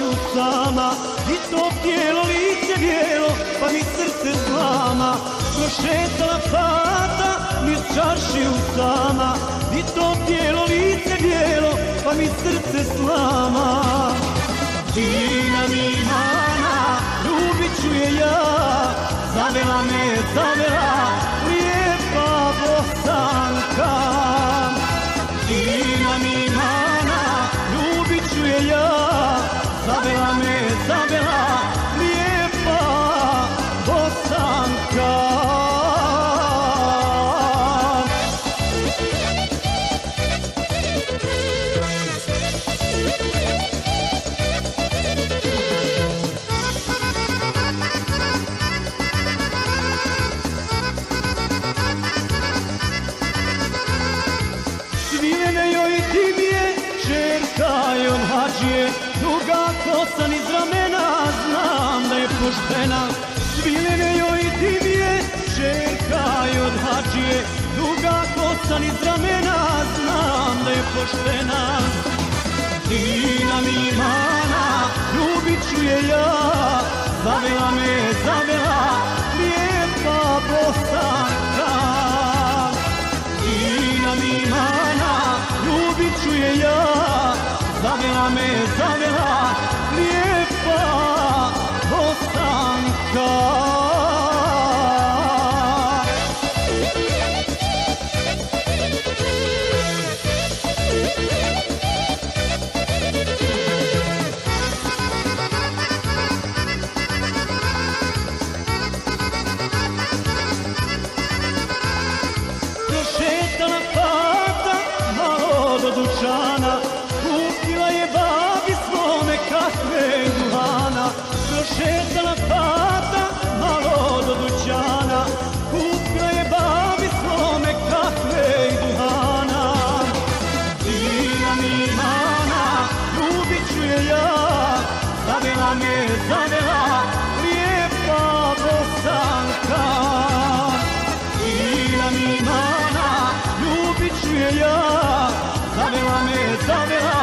usama i to tijelo lice bijelo, pa mi srce slama. Prošetala fata niz čarši usama i to tijelo lice bijelo, pa mi srce slama. Fina mi mana, ljubit ću je ja, zavela me, zavela, lijepa Bosanka. Fina mi mana, ljubit ću je ja, zavela me, zavela, lijepa Bosanka. Svilene joj dimije, čerka je od hađije, duga kosa niz ramena, znam da je poštena. Svilene joj dimije, čerka je od hađije, duga kosa niz ramena, znam da je poštena. Fina mi mana, ljubit ću je ja, zavela me, zavela, lijepa Bosanka. Fina mi mana, ljubit ću je ja, zavela me, zavela, lijepa Bosanka. Prošetala fata malo do dućana, kupila je babi svome kahve i duhana. Prošetala fata malo do dućana, kupila je babi svome kahve i duhana. Fina mi mana, ljubit ću je ja, zavela me, zavela, lijepa Bosanka. Fina mi mana, ljubit ću je ja, zavela me, zavela,